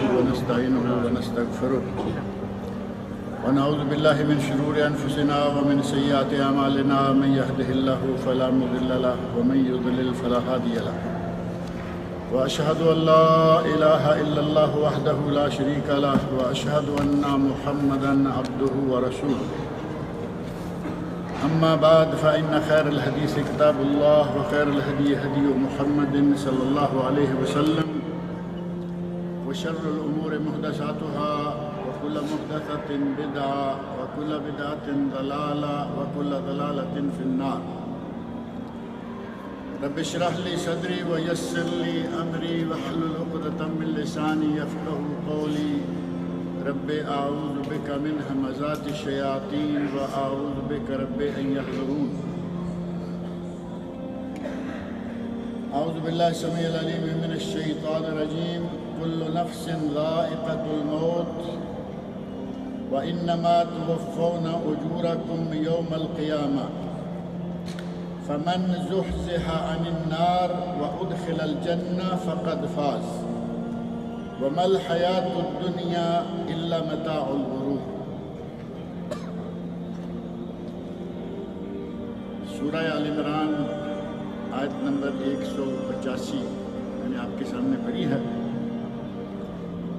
ونستعينه ونستغفره ونعوذ بالله من شرور أنفسنا ومن سيئات أعمالنا من يهده الله فلا مضل له ومن يضلل فلا هادي له وأشهد أن لا إله إلا الله وحده لا شريك له وأشهد أن محمدا عبده ورسوله أما بعد فإن خير الحديث كتاب الله وخير الهدي هدي محمد صلى الله عليه وسلم وشر الأمور محدثاتها وكل محدثة بدعة وكل بدعة ضلالة وكل ضلالة في النار رب اشرح لي صدري ويسر لي أمري واحلل عقدة من لساني يفقهوا قولي رب أعوذ بك من همزات الشياطين وأعوذ بك رب أن يحضرون أعوذ بالله السميع العليم من الشيطان الرجيم كل نفس ذائقة الموت وإنما توفون أجوركم يوم القيامة فمن زحزح عن النار وأدخل الجنة فقد فاز وما الحياة الدنيا إلا متاع الغرور۔ سورہ آل عمران آیت نمبر 185 میں نے آپ کے سامنے پڑھی ہے۔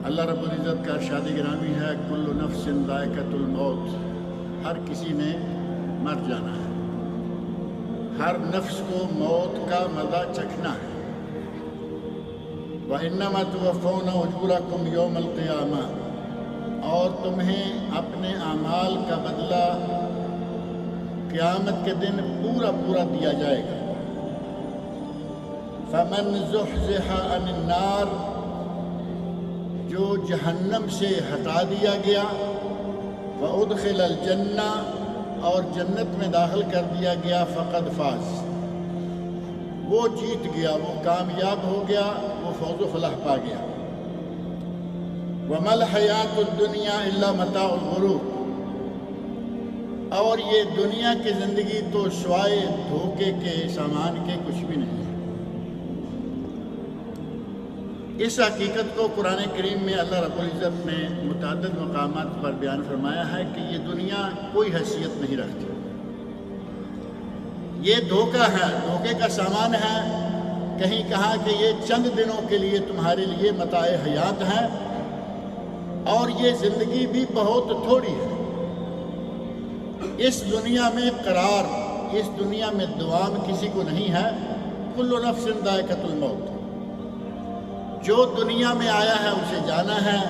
اللہ رب العزت کا ارشاد گرامی ہے کل نفس ذائقۃ الموت، ہر کسی نے مر جانا ہے، ہر نفس کو موت کا مزہ چکھنا ہے۔ وَإِنَّمَا تُوَفَّوْنَ أُجُورَكُمْ يَوْمَ الْقِيَامَةِ، اور تمہیں اپنے اعمال کا بدلہ قیامت کے دن پورا پورا دیا جائے گا۔ فَمَنْ زُحْزِحَ عَنِ النَّارِ، جو جہنم سے ہٹا دیا گیا، وَأُدْخِلَ الْجَنَّةَ، اور جنت میں داخل کر دیا گیا، فقد فاز، وہ جیت گیا، وہ کامیاب ہو گیا، وہ فوز و فلاح پا گیا۔ وَمَا الْحَيَاةُ الدُّنْيَا إِلَّا مَتَاعُ الْغُرُورِ، اور یہ دنیا کی زندگی تو سوائے دھوکے کے سامان کے کچھ بھی نہیں ہے۔ اس حقیقت کو قرآن کریم میں اللہ رب العزت نے متعدد مقامات پر بیان فرمایا ہے کہ یہ دنیا کوئی حیثیت نہیں رکھتی، یہ دھوکہ ہے، دھوکے کا سامان ہے۔ کہیں کہا کہ یہ چند دنوں کے لیے تمہارے لیے متاع حیات ہے، اور یہ زندگی بھی بہت تھوڑی ہے۔ اس دنیا میں قرار، اس دنیا میں دوام کسی کو نہیں ہے۔ کل نفس ذائقۃ الموت، جو دنیا میں آیا ہے اسے جانا ہے،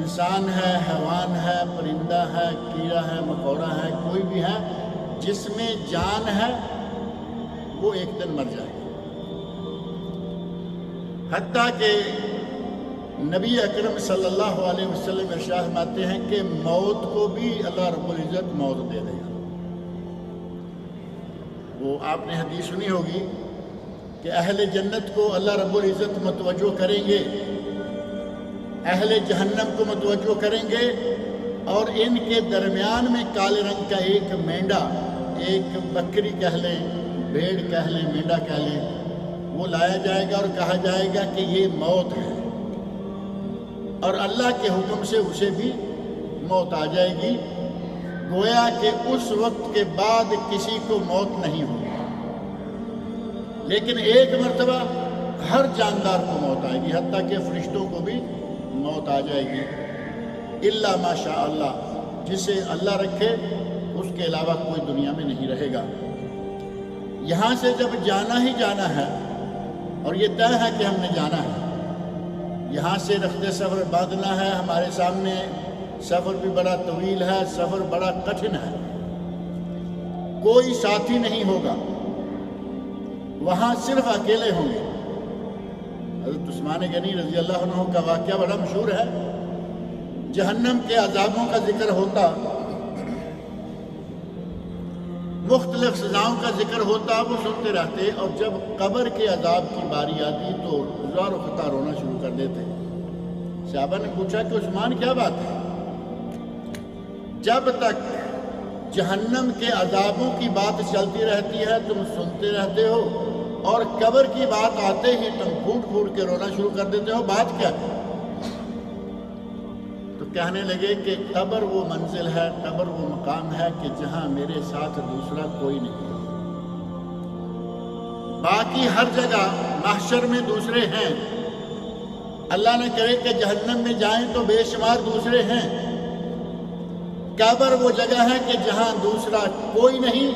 انسان ہے، حیوان ہے، پرندہ ہے، کیڑا ہے، مکوڑا ہے، کوئی بھی ہے جس میں جان ہے وہ ایک دن مر جائے گا۔ حتیٰ کہ نبی اکرم صلی اللہ علیہ وسلم ارشاد فرماتے ہیں کہ موت کو بھی اللہ رب العزت موت دے دے گا۔ وہ آپ نے حدیث سنی ہوگی کہ اہل جنت کو اللہ رب العزت متوجہ کریں گے، اہل جہنم کو متوجہ کریں گے، اور ان کے درمیان میں کالے رنگ کا ایک مینڈا، ایک بکری کہہ لیں، بھیڑ کہہ لیں، مینڈا کہہ لیں، وہ لایا جائے گا اور کہا جائے گا کہ یہ موت ہے، اور اللہ کے حکم سے اسے بھی موت آ جائے گی، گویا کہ اس وقت کے بعد کسی کو موت نہیں ہوگی۔ لیکن ایک مرتبہ ہر جاندار کو موت آئے گی، حتیٰ کہ فرشتوں کو بھی موت آ جائے گی، الا ما شاء اللہ، جسے اللہ رکھے اس کے علاوہ کوئی دنیا میں نہیں رہے گا۔ یہاں سے جب جانا ہی جانا ہے، اور یہ طے ہے کہ ہم نے جانا ہے، یہاں سے رخت سفر باندھنا ہے، ہمارے سامنے سفر بھی بڑا طویل ہے، سفر بڑا کٹھن ہے، کوئی ساتھی نہیں ہوگا، وہاں صرف اکیلے ہوں گے۔ حضرت عثمان غنی رضی اللہ عنہ کا واقعہ بڑا مشہور ہے۔ جہنم کے عذابوں کا ذکر ہوتا، مختلف سزاؤں کا ذکر ہوتا، وہ سنتے رہتے، اور جب قبر کے عذاب کی باری آتی تو زار و خطا رونا شروع کر دیتے۔ صحابہ نے پوچھا کہ عثمان کیا بات ہے؟ جب تک جہنم کے عذابوں کی بات چلتی رہتی ہے تم سنتے رہتے ہو، اور قبر کی بات آتے ہی تم پھوٹ پھوٹ کے رونا شروع کر دیتے ہو، بات کیا ہے؟ کہنے لگے کہ قبر وہ منزل ہے، قبر وہ مقام ہے کہ جہاں میرے ساتھ دوسرا کوئی نہیں، باقی ہر جگہ محشر میں دوسرے ہیں، اللہ نہ کرے کہ جہنم میں جائیں تو بے شمار دوسرے ہیں، قبر وہ جگہ ہے کہ جہاں دوسرا کوئی نہیں،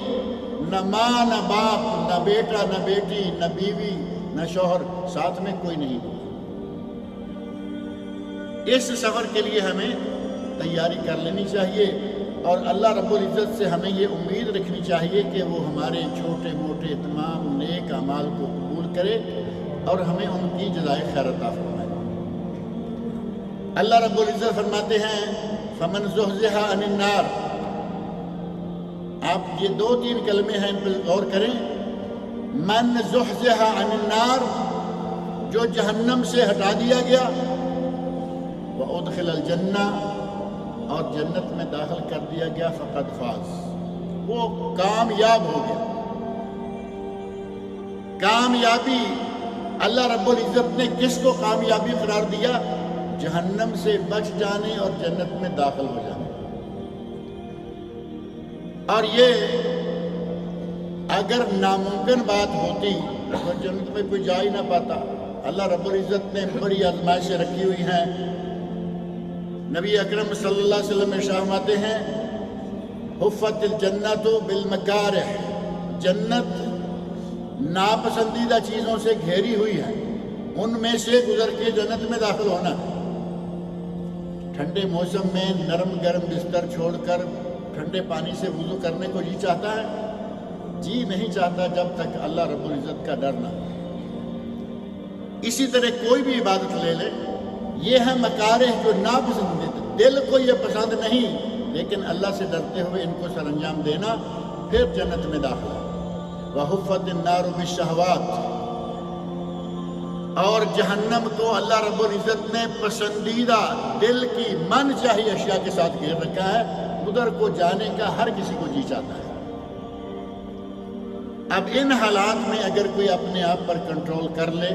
نہ ماں نہ باپ نہ بیٹا نہ بیٹی نہ بیوی نہ شوہر، ساتھ میں کوئی نہیں۔ اس سفر کے لیے ہمیں تیاری کر لینی چاہیے، اور اللہ رب العزت سے ہمیں یہ امید رکھنی چاہیے کہ وہ ہمارے چھوٹے موٹے تمام نیک اعمال کو قبول کرے اور ہمیں ان کی جزائے خیر عطا فرمائے۔ اللہ رب العزت فرماتے ہیں فمن زحزح عن النار، آپ یہ 2-3 کلمے ہیں، ان پر غور کریں۔ من زحزح عن النار، جو جہنم سے ہٹا دیا گیا، وادخل الجنہ، اور جنت میں داخل کر دیا گیا، فقد فاز، وہ کامیاب ہو گیا۔ کامیابی اللہ رب العزت نے کس کو کامیابی قرار دیا؟ جہنم سے بچ جانے اور جنت میں داخل ہو جانے۔ اور یہ اگر ناممکن بات ہوتی تو جنت میں کوئی جا ہی نہ پاتا۔ اللہ رب العزت نے بڑی آزمائشیں رکھی ہوئی ہیں۔ نبی اکرم صلی اللہ علیہ وسلم ارشاد فرماتے ہیں حفت الجنت بالمکارہ، جنت ناپسندیدہ چیزوں سے گھیری ہوئی ہے، ان میں سے گزر کے جنت میں داخل ہونا ہے۔ ٹھنڈے موسم میں نرم گرم بستر چھوڑ کر ٹھنڈے پانی سے وضو کرنے کو جی چاہتا ہے؟ جی نہیں چاہتا جب تک اللہ رب العزت کا ڈر نہ ہو۔ اسی طرح کوئی بھی عبادت لے لے، یہ ہے مکارہ جو ناپسندیدہ، دل کو یہ پسند نہیں، لیکن اللہ سے ڈرتے ہوئے ان کو سر انجام دینا، پھر جنت میں داخلہ۔ وحفت النار بالشہوات، اور جہنم کو اللہ رب العزت نے پسندیدہ دل کی من چاہی اشیاء کے ساتھ گھیر رکھا ہے، ادھر کو جانے کا ہر کسی کو جی چاہتا ہے۔ اب ان حالات میں اگر کوئی اپنے آپ پر کنٹرول کر لے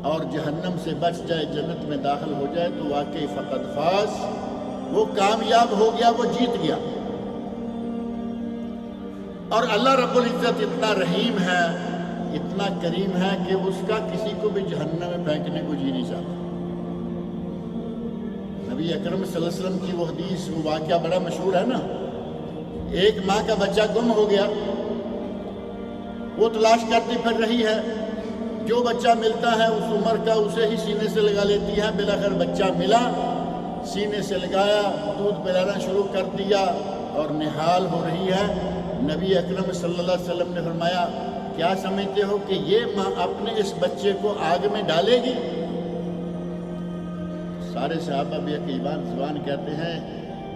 اور جہنم سے بچ جائے، جنت میں داخل ہو جائے، تو واقعی فقد فاز، وہ کامیاب ہو گیا، وہ جیت گیا۔ اور اللہ رب العزت اتنا رحیم ہے، اتنا کریم ہے کہ اس کا کسی کو بھی جہنم میں پھینکنے کو جی نہیں چاہتا۔ نبی اکرم صلی اللہ علیہ وسلم کی وہ حدیث، وہ واقعہ بڑا مشہور ہے نا، ایک ماں کا بچہ گم ہو گیا، وہ تلاش کرتی پھر رہی ہے، جو بچہ ملتا ہے اس عمر کا اسے ہی سینے سے لگا لیتی ہے۔ بالآخر بچہ ملا، سینے سے لگایا، دودھ پلانا شروع کر دیا اور نہال ہو رہی ہے۔ نبی اکرم صلی اللہ علیہ وسلم نے فرمایا کیا سمجھتے ہو کہ یہ ماں اپنے اس بچے کو آگ میں ڈالے گی؟ سارے صحابہ بھی زبان کہتے ہیں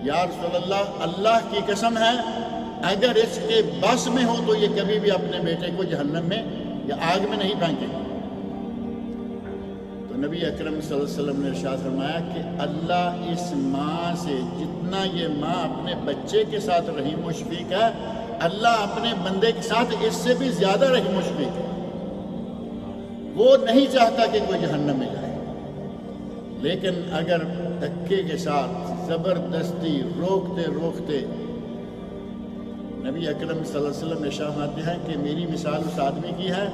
یا رسول اللہ، اللہ کی قسم ہے اگر اس کے بس میں ہو تو یہ کبھی بھی اپنے بیٹے کو جہنم میں یا آگ میں نہیں پھینکے گا۔ تو نبی اکرم صلی اللہ علیہ وسلم نے ارشاد فرمایا کہ اللہ اس ماں سے جتنا یہ ماں اپنے بچے کے ساتھ رحیم و شفیق ہے، اللہ اپنے بندے کے ساتھ اس سے بھی زیادہ رحیم و شفیق ہے۔ وہ نہیں چاہتا کہ کوئی جہنم میں جائے، لیکن اگر دھکے کے ساتھ زبردستی روکتے روکتے، نبی اکرم صلی اللہ علیہ وسلم ارشاد فرماتے ہیں کہ میری مثال اس آدمی کی ہے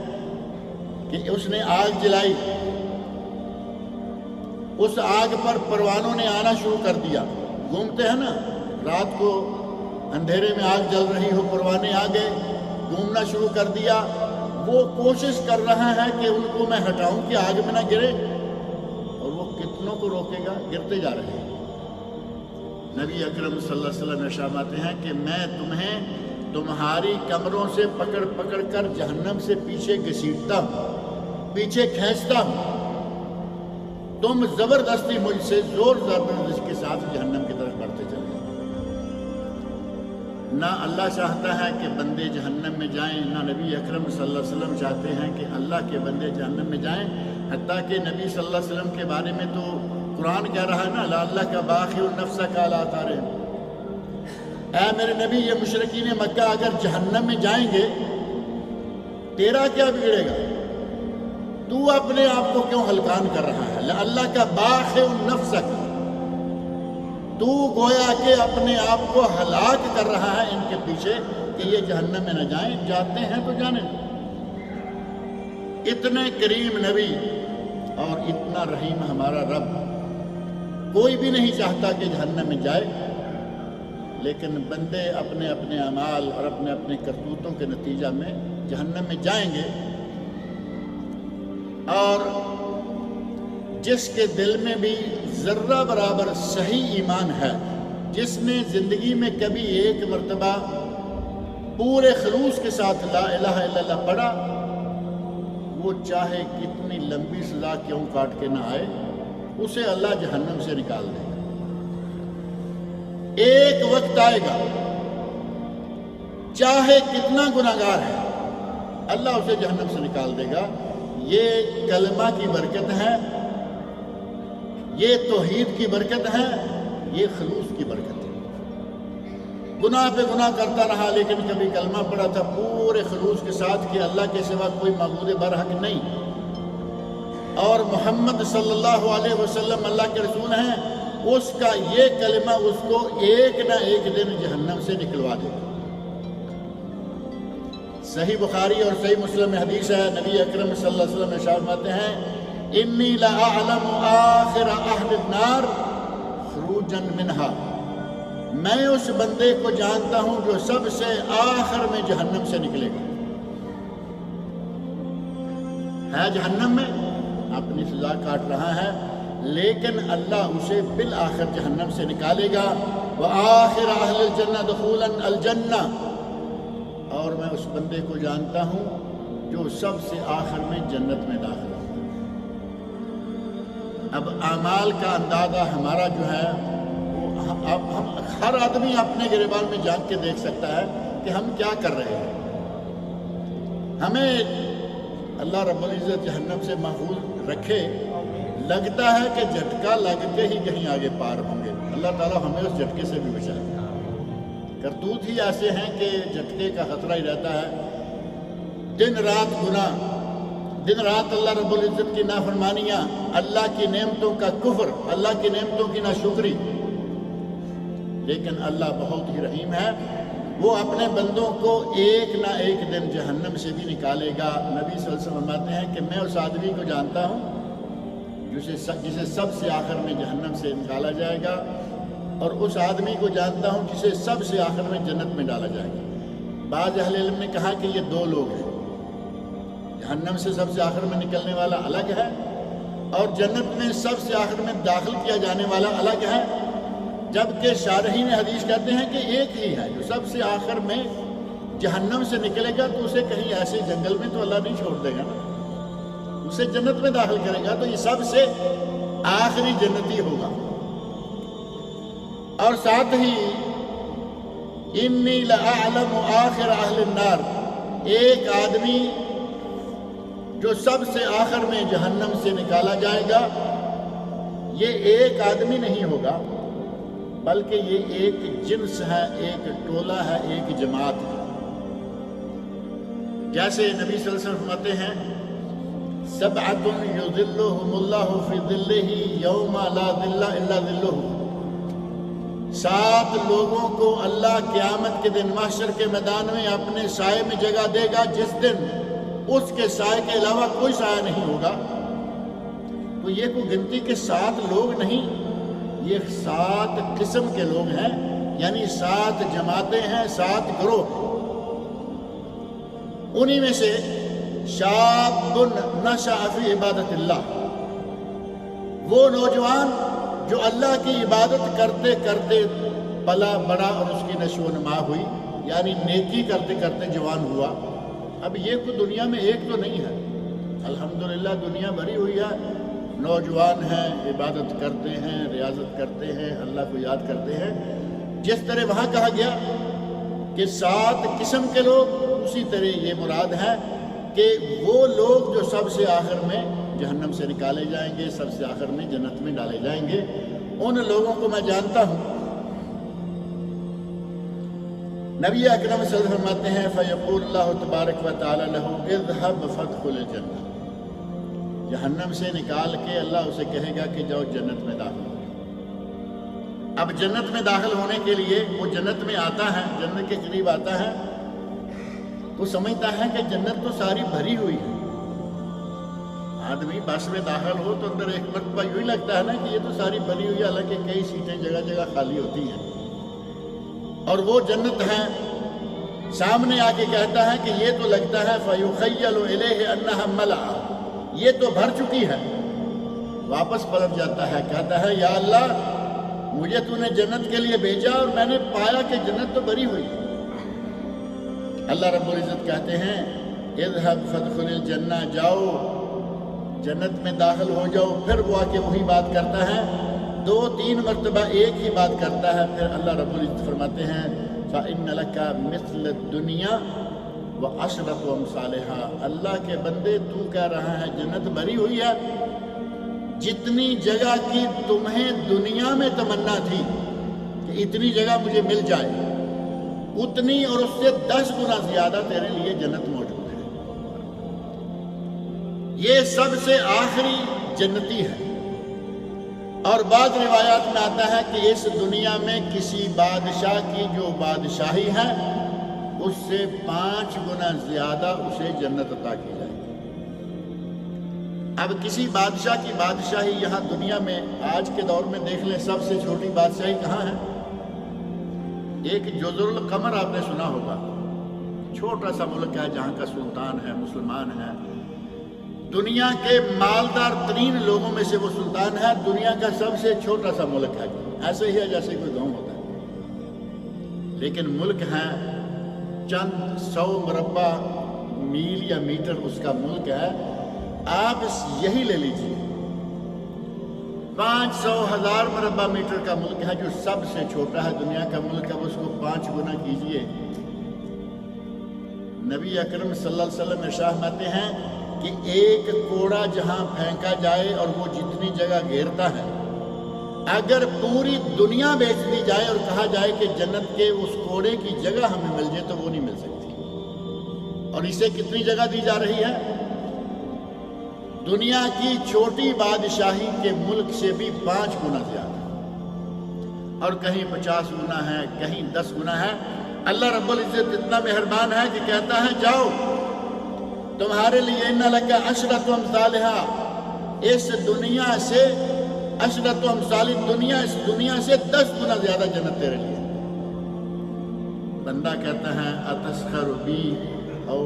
کہ اس نے آگ جلائی، اس آگ پر پروانوں نے آنا شروع کر دیا۔ گھومتے ہیں نا، رات کو اندھیرے میں آگ جل رہی ہو، پروانے آ گئے، گھومنا شروع کر دیا۔ وہ کوشش کر رہا ہے کہ ان کو میں ہٹاؤں کہ آگ میں نہ گرے، اور وہ کتنوں کو روکے گا، گرتے جا رہے ہیں۔ نبی اکرم صلی اللہ علیہ وسلم ارشاد فرماتے ہیں کہ میں تمہیں تمہاری کمروں سے پکڑ پکڑ کر جہنم سے پیچھے گھسیٹتا ہوں، پیچھے کھینچتا ہوں، تم زبردستی مجھ سے زور زبردستی کے ساتھ جہنم کی طرف بڑھتے چلے۔ نہ اللہ چاہتا ہے کہ بندے جہنم میں جائیں، نہ نبی اکرم صلی اللہ علیہ وسلم چاہتے ہیں کہ اللہ کے بندے جہنم میں جائیں۔ حتیٰ کہ نبی صلی اللہ علیہ وسلم کے بارے میں تو قرآن کہہ رہا ہے نا، لعلک باخع نفسک علی آثارہم، اے میرے نبی یہ مشرکین مکہ اگر جہنم میں جائیں گے تیرا کیا بگڑے گا؟ تو اپنے آپ کو کیوں ہلکان کر رہا ہے؟ لعلک باخع نفسک، تو گویا کہ اپنے آپ کو ہلاک کر رہا ہے ان کے پیچھے کہ یہ جہنم میں نہ جائیں، جاتے ہیں تو جانے دیں۔ اتنے کریم نبی اور اتنا رحیم ہمارا رب، کوئی بھی نہیں چاہتا کہ جہنم میں جائے، لیکن بندے اپنے اپنے اعمال اور اپنے اپنے کرتوتوں کے نتیجہ میں جہنم میں جائیں گے۔ اور جس کے دل میں بھی ذرہ برابر صحیح ایمان ہے، جس نے زندگی میں کبھی ایک مرتبہ پورے خلوص کے ساتھ لا الہ الا اللہ پڑھا، وہ چاہے کتنی لمبی سزا کیوں کاٹ کے نہ آئے، اسے اللہ جہنم سے نکال دے گا۔ ایک وقت آئے گا، چاہے کتنا گناہگار ہے، اللہ اسے جہنم سے نکال دے گا۔ یہ کلمہ کی برکت ہے، یہ توحید کی برکت ہے، یہ خلوص کی برکت ہے۔ گناہ پہ گناہ کرتا رہا لیکن کبھی کلمہ پڑھا تھا پورے خلوص کے ساتھ کہ اللہ کے سوا کوئی معبود برحق نہیں، اور محمد صلی اللہ علیہ وسلم اللہ کے رسول ہیں، اس کا یہ کلمہ اس کو ایک نہ ایک دن جہنم سے نکلوا دے گا۔ صحیح بخاری اور صحیح مسلم میں حدیث ہے، نبی اکرم صلی اللہ علیہ وسلم ارشاد فرماتے ہیں، انی لأعلم آخر اہل النار خروجا منہا، میں اس بندے کو جانتا ہوں جو سب سے آخر میں جہنم سے نکلے گا۔ ہے جہنم میں، اپنی سزا کاٹ رہا ہے، لیکن اللہ اسے بالآخر جہنم سے نکالے گا۔ وآخر اہل الجنہ دخولا الجنہ، اور میں اس بندے کو جانتا ہوں جو سب سے آخر میں جنت میں داخل ہوگا۔ اب اعمال کا اندازہ ہمارا جو ہے اب ہر آدمی اپنے گریبان میں جھانک کے دیکھ سکتا ہے کہ ہم کیا کر رہے ہیں۔ ہمیں اللہ رب العزت جہنم سے محفوظ رکھے۔ لگتا ہے کہ جھٹکا لگ کے ہی کہیں آگے پار ہوں گے، اللہ تعالیٰ ہمیں اس جھٹکے سے بھی بچائے۔ کرتوت ہی ایسے ہیں کہ جھٹکے کا خطرہ ہی رہتا ہے۔ دن رات گناہ، دن رات اللہ رب العزت کی نافرمانیاں، اللہ کی نعمتوں کا کفر، اللہ کی نعمتوں کی ناشکری۔ لیکن اللہ بہت ہی رحیم ہے، وہ اپنے بندوں کو ایک نہ ایک دن جہنم سے بھی نکالے گا۔ نبی صلی اللہ علیہ وسلم فرماتے ہیں کہ میں اس آدمی کو جانتا ہوں جسے سب سے آخر میں جہنم سے نکالا جائے گا، اور اس آدمی کو جانتا ہوں جسے سب سے آخر میں جنت میں ڈالا جائے گا۔ بعض اہل علم نے کہا کہ یہ دو لوگ ہیں، جہنم سے سب سے آخر میں نکلنے والا الگ ہے، اور جنت میں سب سے آخر میں داخل کیا جانے والا الگ ہے، جبکہ شارحین حدیث کہتے ہیں کہ ایک ہی ہے۔ جو سب سے آخر میں جہنم سے نکلے گا تو اسے کہیں ایسے جنگل میں تو اللہ نہیں چھوڑ دے گا نا، اسے جنت میں داخل کرے گا، تو یہ سب سے آخری جنتی ہوگا۔ اور ساتھ ہی انی لأعلم آخر اہل النار، ایک آدمی جو سب سے آخر میں جہنم سے نکالا جائے گا، یہ ایک آدمی نہیں ہوگا بلکہ یہ ایک جنس ہے، ایک ٹولہ ہے، ایک جماعت ہے۔ جیسے نبی صلی اللہ علیہ وسلم فرماتے ہیں، سبعۃ یظلھم اللہ فی ظلہ یوم لا ظل الا ظلہ، 7 لوگوں کو اللہ قیامت کے دن محشر کے میدان میں اپنے سائے میں جگہ دے گا، جس دن اس کے سائے کے علاوہ کوئی سایہ نہیں ہوگا۔ تو یہ کوئی گنتی کے 7 لوگ نہیں، یہ 7 قسم کے لوگ ہیں، یعنی 7 جماعتیں ہیں، 7 گروہ۔ انہی میں سے شاب نشأ فی عبادت اللہ، وہ نوجوان جو اللہ کی عبادت کرتے کرتے پلا بڑا اور اس کی نشو و نما ہوئی، یعنی نیکی کرتے کرتے جوان ہوا۔ اب یہ کوئی دنیا میں ایک تو نہیں ہے، الحمدللہ دنیا بھری ہوئی ہے، نوجوان ہیں، عبادت کرتے ہیں، ریاضت کرتے ہیں، اللہ کو یاد کرتے ہیں۔ جس طرح وہاں کہا گیا کہ 7 قسم کے لوگ، اسی طرح یہ مراد ہے کہ وہ لوگ جو سب سے آخر میں جہنم سے نکالے جائیں گے، سب سے آخر میں جنت میں ڈالے جائیں گے، ان لوگوں کو میں جانتا ہوں۔ نبی اکرم صلی اللہ علیہ وسلم فرماتے ہیں، فیقول اللہ تبارک و تعالی لہ اذهب فادخل الجنہ، جہنم سے نکال کے اللہ اسے کہے گا کہ جاؤ جنت میں داخل ہو۔ اب جنت میں داخل ہونے کے لیے وہ جنت میں آتا ہے، جنت کے قریب آتا ہے تو سمجھتا ہے کہ جنت تو ساری بھری ہوئی ہے۔ آدمی بس میں داخل ہو تو اندر ایک مرتبہ یوں ہی لگتا ہے نا کہ یہ تو ساری بھری ہوئی ہے، حالانکہ کئی سیٹیں جگہ جگہ خالی ہوتی ہیں، اور وہ جنت ہے سامنے آ کے کہتا ہے کہ یہ تو لگتا ہے فَيُخَيَّلُ إِلَيْهِ أَنَّهَا مَلَأَ، یہ تو بھر چکی ہے۔ واپس پلٹ جاتا ہے، کہتا ہے یا اللہ مجھے تو نے جنت کے لیے بھیجا اور میں نے پایا کہ جنت تو بھری ہوئی ہے۔ اللہ رب العزت کہتے ہیں اذهب فادخل الجنہ، جاؤ جنت میں داخل ہو جاؤ۔ پھر وہ آ کے وہی بات کرتا ہے، 2-3 مرتبہ ایک ہی بات کرتا ہے، پھر اللہ رب العزت فرماتے ہیں فَإِنَّ لَكَ مِثْلَ الدُّنْيَا وَعَشْرَةُ أَمْثَالِهَا، اللہ کے بندے تو کہہ رہا ہے جنت بھری ہوئی ہے، جتنی جگہ کی تمہیں دنیا میں تمنا تھی کہ اتنی جگہ مجھے مل جائے، اتنی اور اس سے 10 گنا زیادہ تیرے لیے جنت موجود ہے۔ یہ سب سے آخری جنتی ہے۔ اور بعض روایات میں آتا ہے کہ اس دنیا میں کسی بادشاہ کی جو بادشاہی ہے اس سے 5 گنا زیادہ اسے جنت عطا کی جائے گی۔ اب کسی بادشاہ کی بادشاہی یہاں دنیا میں آج کے دور میں دیکھ لیں، سب سے چھوٹی بادشاہی کہاں ہے؟ ایک جزر القمر آپ نے سنا ہوگا، چھوٹا سا ملک ہے جہاں کا سلطان ہے، مسلمان ہے، دنیا کے مالدار ترین لوگوں میں سے وہ سلطان ہے، دنیا کا سب سے چھوٹا سا ملک ہے، ایسے ہی ہے جیسے کوئی گاؤں ہوتا ہے، لیکن ملک ہے چند 100 مربع میل یا میٹر اس کا ملک ہے۔ آپ یہی لے لیجئے 500,000 مربع میٹر کا ملک ہے جو سب سے چھوٹا ہے دنیا کا ملک ہے، اس کو 5 گنا کیجئے۔ نبی اکرم صلی اللہ علیہ وسلم ارشاد فرماتے ہیں کہ ایک کوڑا جہاں پھینکا جائے اور وہ جتنی جگہ گھیرتا ہے، اگر پوری دنیا بیچ دی جائے اور کہا جائے کہ جنت کے اس کوڑے کی جگہ ہمیں مل جائے تو وہ نہیں مل سکتی۔ اور اسے کتنی جگہ دی جا رہی ہے؟ دنیا کی چھوٹی بادشاہی کے ملک سے بھی 5 گنا زیادہ، اور کہیں 50 گنا ہے، کہیں 10 گنا ہے۔ اللہ رب العزت اتنا مہربان ہے کہ کہتا ہے جاؤ تمہارے لیے ان لک عشرۃ امثالها، اس دنیا سے عشرۃ امثال دنیا، اس دنیا سے 10 گنا زیادہ جنت تیرے لیے۔ بندہ کہتا ہے اتسخر بی او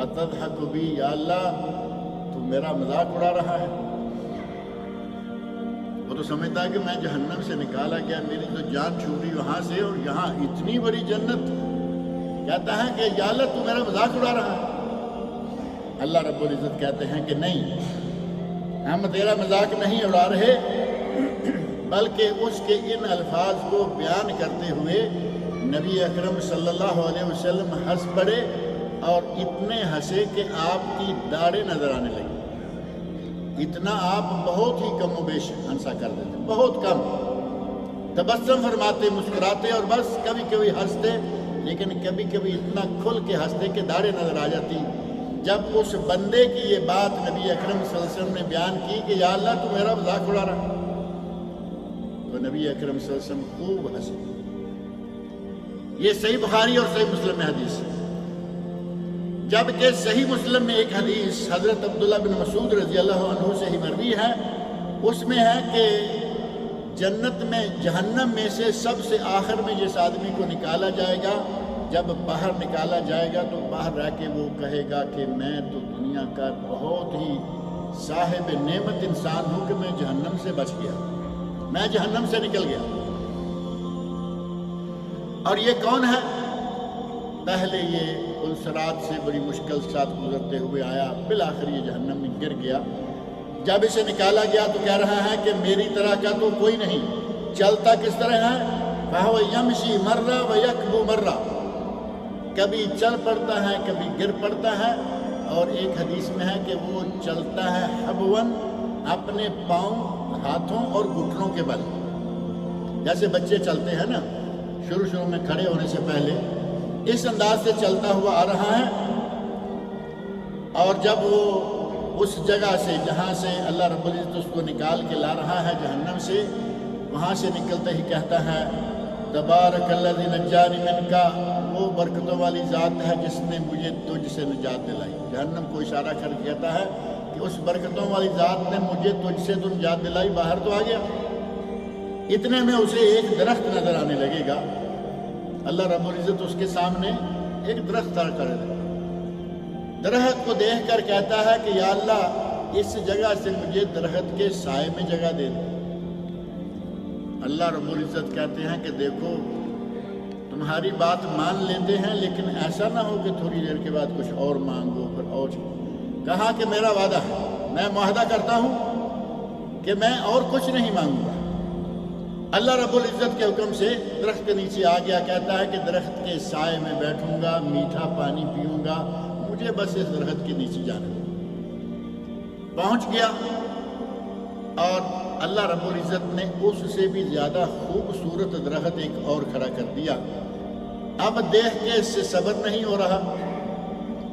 اتضحک بی، یا اللہ تو میرا مذاق اڑا رہا ہے۔ وہ تو سمجھتا ہے کہ میں جہنم سے نکالا گیا، میری تو جان چھوٹی وہاں سے اور یہاں اتنی بڑی جنت۔ کہتا ہے کہ یا اللہ تو میرا مذاق اڑا رہا ہے۔ اللہ رب العزت کہتے ہیں کہ نہیں، ہم تیرا مذاق نہیں اڑا رہے، بلکہ اس کے ان الفاظ کو بیان کرتے ہوئے نبی اکرم صلی اللہ علیہ وسلم ہنس پڑے، اور اتنے ہنسے کہ آپ کی داڑھیں نظر آنے لگی۔ اتنا آپ بہت ہی کم و بیش ہنسا کر دیتے، بہت کم، تبسم فرماتے، مسکراتے اور بس کبھی کبھی ہنستے، لیکن کبھی کبھی اتنا کھل کے ہنستے کہ داڑھیں نظر آ جاتی۔ جب اس بندے کی یہ بات نبی اکرم صلی اللہ علیہ وسلم نے بیان کی کہ یا اللہ تو میرا مذاق اڑا رہا، تو نبی اکرم صلی اللہ علیہ وسلم خوب ہنسے۔ یہ صحیح بخاری اور صحیح مسلم میں حدیث ہے۔ جبکہ صحیح مسلم میں ایک حدیث حضرت عبداللہ بن مسعود رضی اللہ عنہ سے ہی مروی ہے، اس میں ہے کہ جنت میں جہنم میں سے سب سے آخر میں جس آدمی کو نکالا جائے گا، جب باہر نکالا جائے گا تو باہر رہ کے وہ کہے گا کہ میں تو دنیا کا بہت ہی صاحب نعمت انسان ہوں کہ میں جہنم سے بچ گیا، میں جہنم سے نکل گیا۔ اور یہ کون ہے؟ پہلے یہ الصراط سے بڑی مشکل کے ساتھ گزرتے ہوئے آیا، بالآخر یہ جہنم میں گر گیا۔ جب اسے نکالا گیا تو کہہ رہا ہے کہ میری طرح کا تو کوئی نہیں، چلتا کس طرح ہے؟ فَهُوَ يَمْشِي مَرَّةً وَيَكْبُو مَرَّةً، کبھی چل پڑتا ہے کبھی گر پڑتا ہے، اور ایک حدیث میں ہے کہ وہ چلتا ہے حبواً، اپنے پاؤں، ہاتھوں اور گھٹنوں کے بل، جیسے بچے چلتے ہیں نا شروع میں کھڑے ہونے سے پہلے، اس انداز سے چلتا ہوا آ رہا ہے۔ اور جب وہ اس جگہ سے جہاں سے اللہ رب العزت اس کو نکال کے لا رہا ہے جہنم سے، وہاں سے نکلتے ہی کہتا ہے تبارک الذی نجانی منکا، وہ برکتوں والی ذات ہے جس نے مجھے تجھ سے نجات دلائی۔ جہنم کو اشارہ کر کہتا ہے کہ اس برکتوں والی ذات نے مجھے تجھ سے تو نجات دلائی، باہر تو آ گیا۔ اتنے میں اسے ایک درخت نظر آنے لگے گا، اللہ رب العزت اس کے سامنے ایک درخت کھڑا کر دے۔ درخت کو دیکھ کر کہتا ہے کہ یا اللہ اس جگہ سے مجھے درخت کے سائے میں جگہ دے دے۔ اللہ رب العزت کہتے ہیں کہ دیکھو تمہاری بات مان لیتے ہیں، لیکن ایسا نہ ہو کہ تھوڑی دیر کے بعد کچھ اور مانگو پھر اور۔ کہا کہ میرا وعدہ ہے، میں معاہدہ کرتا ہوں کہ میں اور کچھ نہیں مانگوں گا۔ اللہ رب العزت کے حکم سے درخت کے نیچے آ گیا، کہتا ہے کہ درخت کے سائے میں بیٹھوں گا، میٹھا پانی پیوں گا، مجھے بس اس درخت کے نیچے جانا۔ پہنچ گیا اور اللہ رب العزت نے اس سے بھی زیادہ خوبصورت درخت ایک اور کھڑا کر دیا۔ اب دیکھ کے اس سے صبر نہیں ہو رہا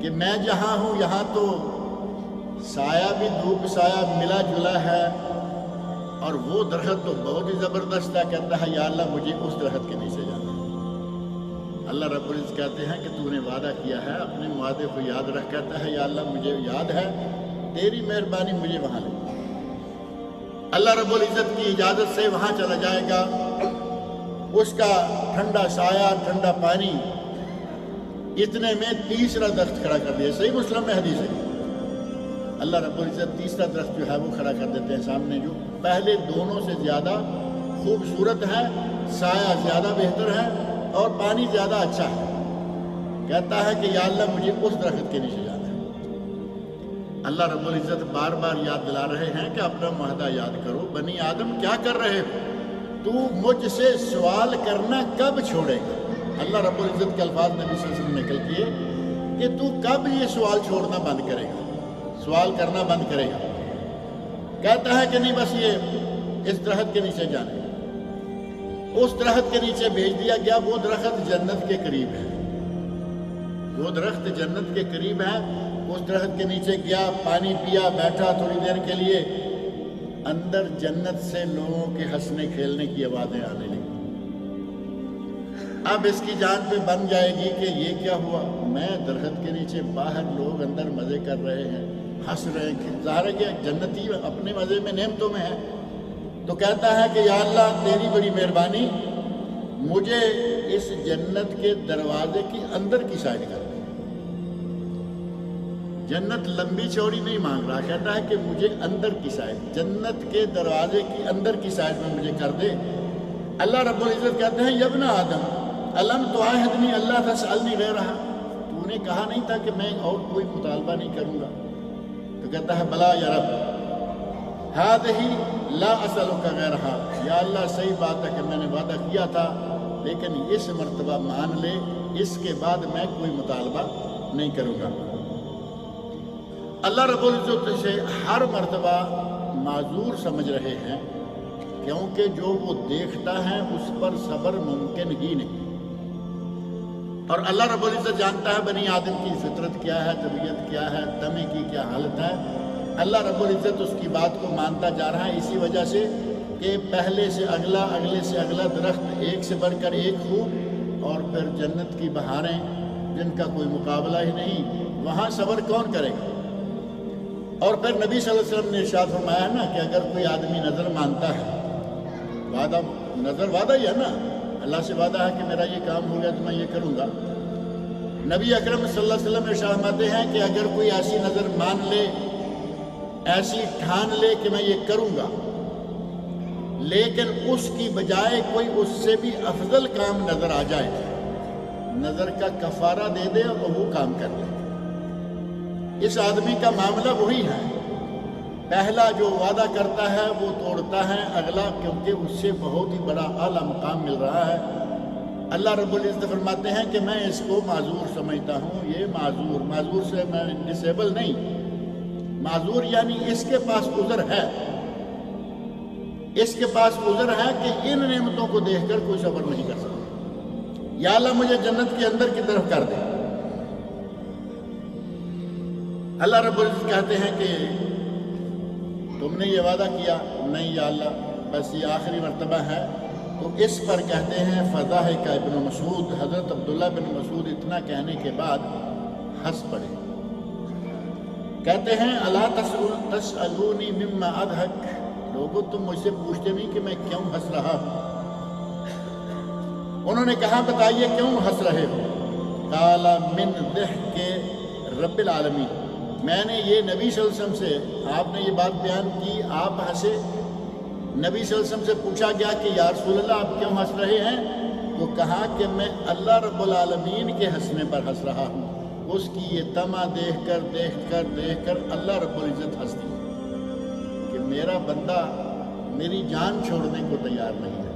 کہ میں جہاں ہوں یہاں تو سایہ بھی دھوپ سایہ ملا جلا ہے، اور وہ درخت تو بہت ہی زبردست ہے۔ کہتا ہے یا اللہ مجھے اس درخت کے نیچے جانا ہے۔ اللہ رب العزت کہتے ہیں کہ تو نے وعدہ کیا ہے، اپنے وعدے کو یاد رکھ۔ کہتا ہے یا اللہ مجھے یاد ہے، تیری مہربانی مجھے وہاں لے۔ اللہ رب العزت کی اجازت سے وہاں چلا جائے گا، اس کا ٹھنڈا سایہ ٹھنڈا پانی۔ اتنے میں تیسرا درخت کھڑا کر دیا، صحیح مسلم میں حدیث ہے۔ اللہ رب العزت تیسرا درخت جو ہے وہ کھڑا کر دیتے ہیں سامنے، جو پہلے دونوں سے زیادہ خوبصورت ہے، سایہ زیادہ بہتر ہے اور پانی زیادہ اچھا ہے۔ کہتا ہے کہ یا اللہ مجھے اس درخت کے نیچے جانا ہے۔ اللہ رب العزت بار بار یاد دلا رہے ہیں کہ اپنا معاہدہ یاد کرو، بنی آدم کیا کر رہے ہو، تو مجھ سے سوال کرنا کب چھوڑے گا؟ اللہ رب العزت کے الفاظ نبی صلی اللہ علیہ وسلم نقل کیے کہ تو کب یہ سوال چھوڑنا بند کرے گا، سوال کرنا بند کرے گا؟ کہتا ہے کہ نہیں، بس یہ اس درخت کے نیچے جانے۔ اس درخت کے نیچے بھیج دیا گیا۔ وہ درخت جنت کے قریب ہے، وہ درخت جنت کے قریب ہے۔ اس درخت کے نیچے گیا، پانی پیا، بیٹھا تھوڑی دیر کے لیے۔ اندر جنت سے لوگوں کے ہنسنے کھیلنے کی آوازیں آنے لگی۔ اب اس کی جان پہ بن جائے گی کہ یہ کیا ہوا، میں درخت کے نیچے، باہر لوگ اندر مزے کر رہے ہیں، ہنس رہے ہیں۔ ظاہر ہے کہ جنتی اپنے مزے میں نعمتوں میں ہے۔ تو کہتا ہے کہ یا اللہ تیری بڑی مہربانی، مجھے اس جنت کے دروازے کی اندر کی سائڈ کر دے۔ جنت لمبی چوڑی نہیں مانگ رہا، کہتا ہے کہ مجھے اندر کی سائڈ، جنت کے دروازے کی اندر کی سائڈ میں مجھے کر دے۔ اللہ رب العزت کہتے ہیں یا ابن آدم الم تعاہدنی اللہ تسألنی غیرہا، تو نے کہا نہیں تھا کہ میں اور کوئی مطالبہ نہیں کروں گا؟ تو کہتا ہے بلا یا رب ہذہ لا اسألک غیرہا، یا اللہ صحیح بات ہے کہ میں نے وعدہ کیا تھا، لیکن اس مرتبہ مان لے، اس کے بعد میں کوئی مطالبہ نہیں کروں گا۔ اللہ رب العزت سے ہر مرتبہ معذور سمجھ رہے ہیں، کیونکہ جو وہ دیکھتا ہے اس پر صبر ممکن ہی نہیں۔ اور اللہ رب العزت جانتا ہے بنی آدم کی فطرت کیا ہے، طبیعت کیا ہے، طمع کی کیا حالت ہے۔ اللہ رب العزت اس کی بات کو مانتا جا رہا ہے، اسی وجہ سے کہ پہلے سے اگلا، اگلے سے اگلا درخت، ایک سے بڑھ کر ایک خوب، اور پھر جنت کی بہاریں جن کا کوئی مقابلہ ہی نہیں، وہاں صبر کون کرے گا؟ اور پھر نبی صلی اللہ علیہ وسلم نے ارشاد فرمایا نا کہ اگر کوئی آدمی نظر مانتا ہے، وعدہ نظر وعدہ ہی ہے نا، اللہ سے وعدہ ہے کہ میرا یہ کام ہو گیا تو میں یہ کروں گا۔ نبی اکرم صلی اللہ علیہ وسلم ارشاد فرماتے ہیں کہ اگر کوئی ایسی نظر مان لے، ایسی ٹھان لے کہ میں یہ کروں گا، لیکن اس کی بجائے کوئی اس سے بھی افضل کام نظر آ جائے، نظر کا کفارہ دے دے اور وہ کام کر لے، اس آدمی کا معاملہ وہی ہے۔ پہلا جو وعدہ کرتا ہے وہ توڑتا ہے اگلا، کیونکہ اس سے بہت ہی بڑا اعلیٰ مقام مل رہا ہے۔ اللہ رب العزت فرماتے ہیں کہ میں اس کو معذور سمجھتا ہوں۔ یہ معذور سے میں ڈسیبل نہیں، معذور یعنی اس کے پاس عذر ہے، اس کے پاس عذر ہے کہ ان نعمتوں کو دیکھ کر کوئی صبر نہیں کر سکتا۔ یا اللہ مجھے جنت کے اندر کی طرف کر دے۔ اللہ رب العزت کہتے ہیں کہ تم نے یہ وعدہ کیا؟ نہیں یا اللہ، بس یہ آخری مرتبہ ہے، تو اس پر کہتے ہیں فضاحک ابن مسعود، حضرت عبداللہ بن مسعود اتنا کہنے کے بعد ہنس پڑے، کہتے ہیں الا تسألونی مما اضحک، لوگوں تم مجھ سے پوچھتے نہیں کہ میں کیوں ہنس رہا ہوں؟ انہوں نے کہا بتائیے کیوں ہنس رہے ہو؟ قال من ضحک رب العالمین، میں نے یہ نبی صلی اللہ علیہ وسلم سے، آپ نے یہ بات بیان کی، آپ ہنسے، نبی صلی اللہ علیہ وسلم سے پوچھا گیا کہ یا رسول اللہ آپ کیوں ہنس رہے ہیں؟ تو کہا کہ میں اللہ رب العالمین کے ہنسنے پر ہنس رہا ہوں، اس کی یہ طمع دیکھ کر اللہ رب العزت ہنستی ہے کہ میرا بندہ میری جان چھوڑنے کو تیار نہیں ہے۔